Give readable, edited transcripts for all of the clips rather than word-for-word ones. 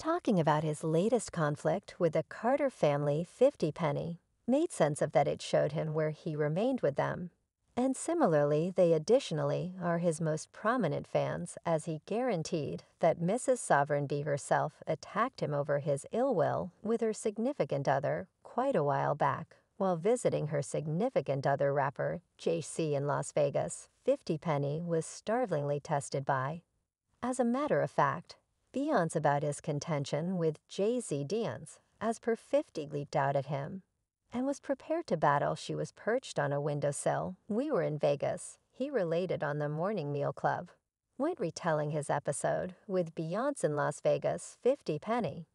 talking about his latest conflict with the Carter family 50 penny, made sense of that it showed him where he remained with them. And similarly, they additionally are his most prominent fans, as he guaranteed that Mrs. Sovereignty herself attacked him over his ill will with her significant other quite a while back, while visiting her significant other rapper, JayZ, in Las Vegas. 50 penny was startlingly tested by. As a matter of fact, Beyonce about his contention with JayZ Dance, as per 50 leaped out at him and was prepared to battle. She was perched on a windowsill. We were in Vegas, he related on the Morning Meal Club. Went retelling his episode with Beyonce in Las Vegas. 50 penny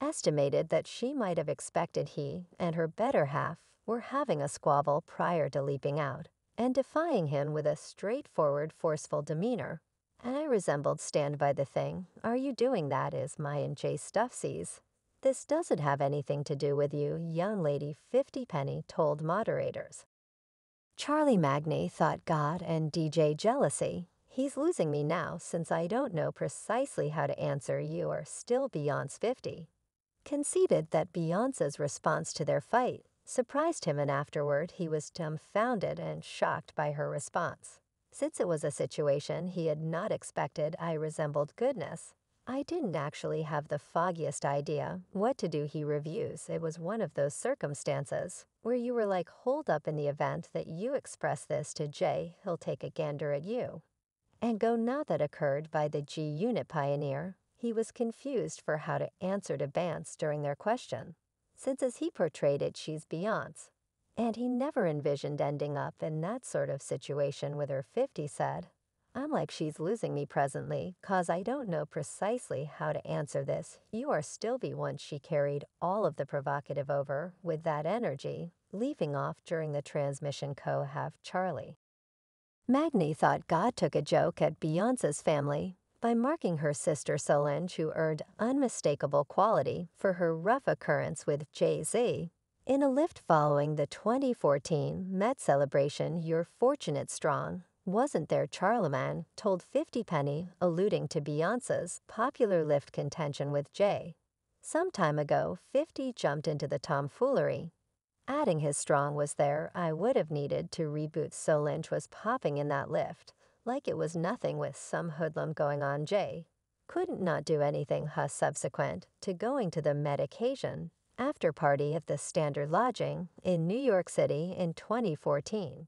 estimated that she might have expected he and her better half were having a squabble prior to leaping out and defying him with a straightforward, forceful demeanor. And I resembled stand by the thing. Are you doing that is my and Jay Stuffsies. This doesn't have anything to do with you, young lady. 50 penny told moderators. Charlie Magny thought God and DJ jealousy. He's losing me now since I don't know precisely how to answer. You are still Beyonce. 50 conceded that Beyonce's response to their fight surprised him, and afterward he was dumbfounded and shocked by her response. Since it was a situation he had not expected, I resembled goodness. I didn't actually have the foggiest idea what to do. He reviews. It was one of those circumstances where you were like, hold up, in the event that you express this to Jay, he'll take a gander at you. And go now that occurred by the G-Unit pioneer. He was confused for how to answer to Bance during their question, since as he portrayed it, she's Beyonce. And he never envisioned ending up in that sort of situation with her. 50 said, I'm like, she's losing me presently, cause I don't know precisely how to answer this. You are still be one. She carried all of the provocative over with that energy, leaving off during the transmission. Co-have Charlie Magny thought God took a joke at Beyonce's family by marking her sister Solange, who earned unmistakable quality for her rough occurrence with JayZ in a lift following the 2014 Met celebration. You're fortunate strong, wasn't there? Charlemagne told 50 penny, alluding to Beyonce's popular lift contention with Jay. Some time ago, 50 jumped into the tomfoolery, adding his strong was there. I would have needed to reboot. Solange was popping in that lift like it was nothing with some hoodlum going on. Jay couldn't not do anything. Subsequent to going to the Met occasion after party at the Standard Lodging in New York City in 2014.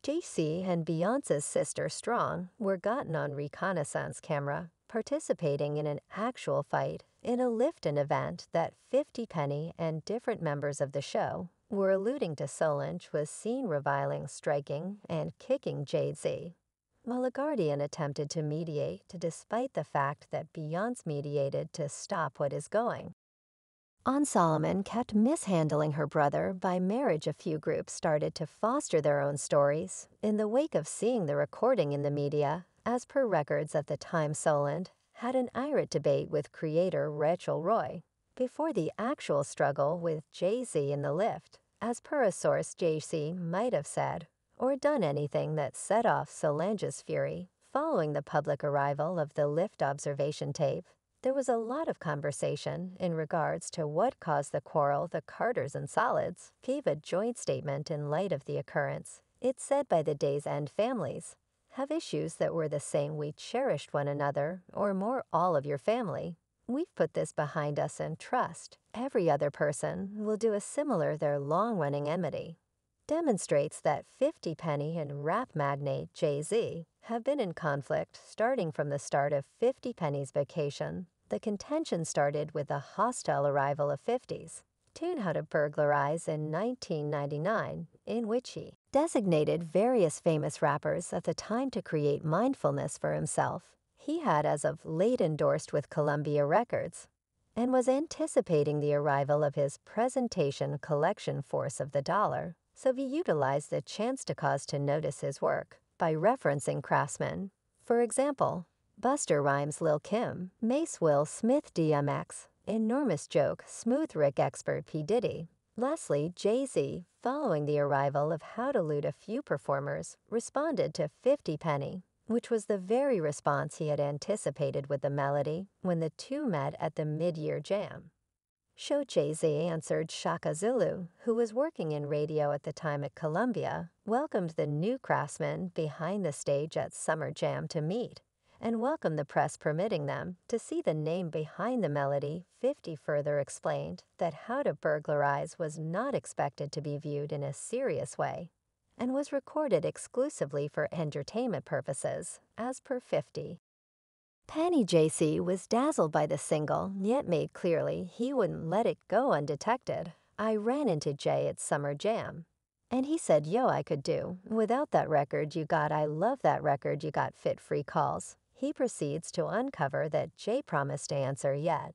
JayZ and Beyonce's sister Strong were gotten on reconnaissance camera participating in an actual fight in a lift-in event that 50 penny and different members of the show were alluding to. Solange was seen reviling, striking, and kicking JayZ, while a guardian attempted to mediate, despite the fact that Beyonce mediated to stop what is going on. Solomon kept mishandling her brother by marriage. A few groups started to foster their own stories in the wake of seeing the recording in the media. As per records at the time, Solange had an irate debate with creator Rachel Roy before the actual struggle with JayZ in the lift. As per a source, JayZ might have said or done anything that set off Solange's fury. Following the public arrival of the lift observation tape, there was a lot of conversation in regards to what caused the quarrel. The Carters and Solids gave a joint statement in light of the occurrence. It's said by the day's end, families have issues that were the same. We cherished one another, or more, all of your family. We've put this behind us and trust every other person will do a similar. Their long-running enmity demonstrates that 50 penny and rap magnate JayZ have been in conflict starting from the start of 50 penny's vacation. The contention started with the hostile arrival of 50's tune how to burglarize in 1999, in which he designated various famous rappers at the time to create mindfulness for himself. He had as of late endorsed with Columbia Records and was anticipating the arrival of his presentation collection Force of the Dollar, so he utilized the chance to cause to notice his work by referencing craftsmen. For example, Buster Rhymes, Lil Kim, Mace, Will Smith, DMX, Enormous Joke, Smooth Rick, expert P. Diddy. Lastly, JayZ, following the arrival of How to Loot, a few performers responded to 50 penny which was the very response he had anticipated with the melody when the two met at the mid-year jam. JayZ answered Shaka Zulu, who was working in radio at the time at Columbia, welcomed the new craftsmen behind the stage at Summer Jam to meet, and welcomed the press permitting them to see the name behind the melody. 50 further explained that How to Burglarize was not expected to be viewed in a serious way, and was recorded exclusively for entertainment purposes, as per 50. Penny JC was dazzled by the single, yet made clearly he wouldn't let it go undetected. I ran into Jay at Summer Jam, and he said, "Yo, I could do. Without that record you got, I love that record you got, fit free calls." He proceeds to uncover that Jay promised to answer yet.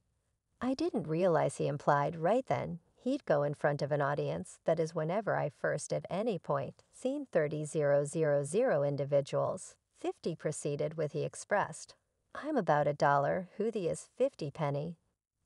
I didn't realize he implied right then he'd go in front of an audience that is whenever I first at any point seen 30,000 individuals. 50 proceeded with he expressed, "I'm about $1, who the is 50 penny.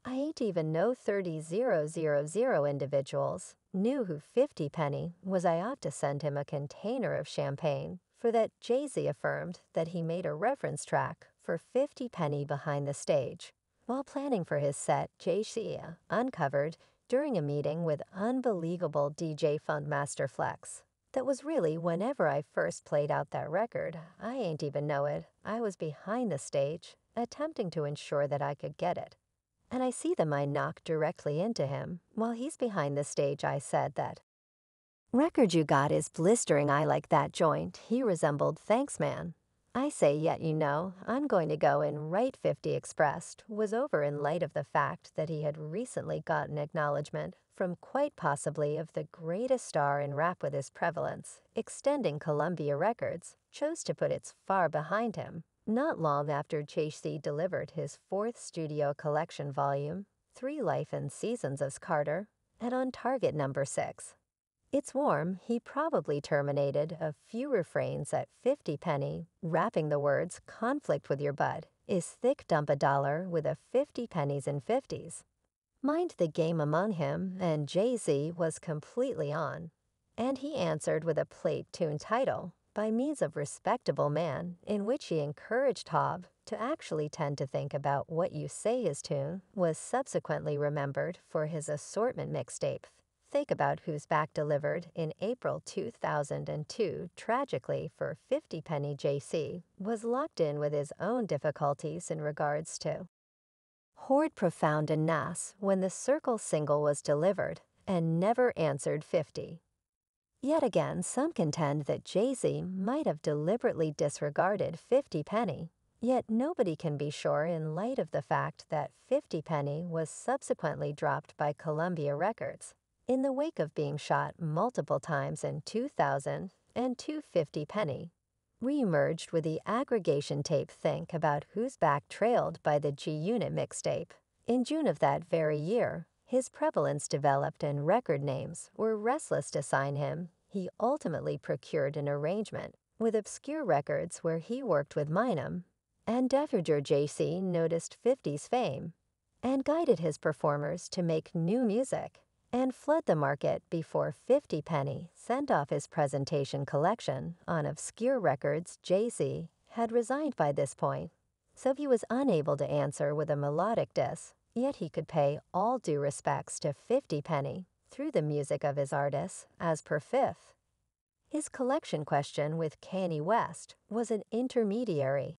I ain't even know 30,000 individuals knew who 50 penny was. I ought to send him a container of champagne." For that, JayZ affirmed that he made a reference track for 50 penny behind the stage. While planning for his set, JayZ uncovered during a meeting with unbelievable DJ Funkmaster Flex that was really whenever I first played out that record, I ain't even know it. I was behind the stage, attempting to ensure that I could get it. And I see them I knock directly into him. While he's behind the stage, I said that record you got is blistering. I like that joint. He resembled, "Thanks, man." I say, "Yet you know, I'm going to go and write." 50 expressed was over in light of the fact that he had recently gotten acknowledgement from quite possibly of the greatest star in rap with his prevalence, extending Columbia Records, chose to put its far behind him, not long after JayZ delivered his fourth studio collection volume, 3 Life and Seasons of Carter, and on target number 6. It's warm, he probably terminated a few refrains at 50 penny, rapping the words, "Conflict with your bud is thick, dump $1 with a 50 pennies in 50s. Mind the game among him, and JayZ was completely on. And he answered with a plate tune title, by means of Respectable Man, in which he encouraged Hob to actually tend to think about what you say. His tune was subsequently remembered for his assortment mixtape, Think About Who's Back, delivered in April 2002. Tragically for 50 penny, JayZ was locked in with his own difficulties in regards to Hoard Profound and Nas when the Circle single was delivered, and never answered 50. Yet again, some contend that JayZ might have deliberately disregarded 50 penny, yet nobody can be sure in light of the fact that 50 penny was subsequently dropped by Columbia Records in the wake of being shot multiple times in 2000 and 250 penny re-emerged with the aggregation tape Think About Who's Back, trailed by the G-Unit mixtape. In June of that very year, his prevalence developed and record names were restless to sign him. He ultimately procured an arrangement with Obscure Records where he worked with Minum, and Defrager. JayZ noticed 50's fame and guided his performers to make new music and flood the market before 50 penny sent off his presentation collection on Obscure Records. JayZ had resigned by this point, so he was unable to answer with a melodic diss, yet he could pay all due respects to 50 penny through the music of his artists, as per 5th. His collection question with Kanye West was an intermediary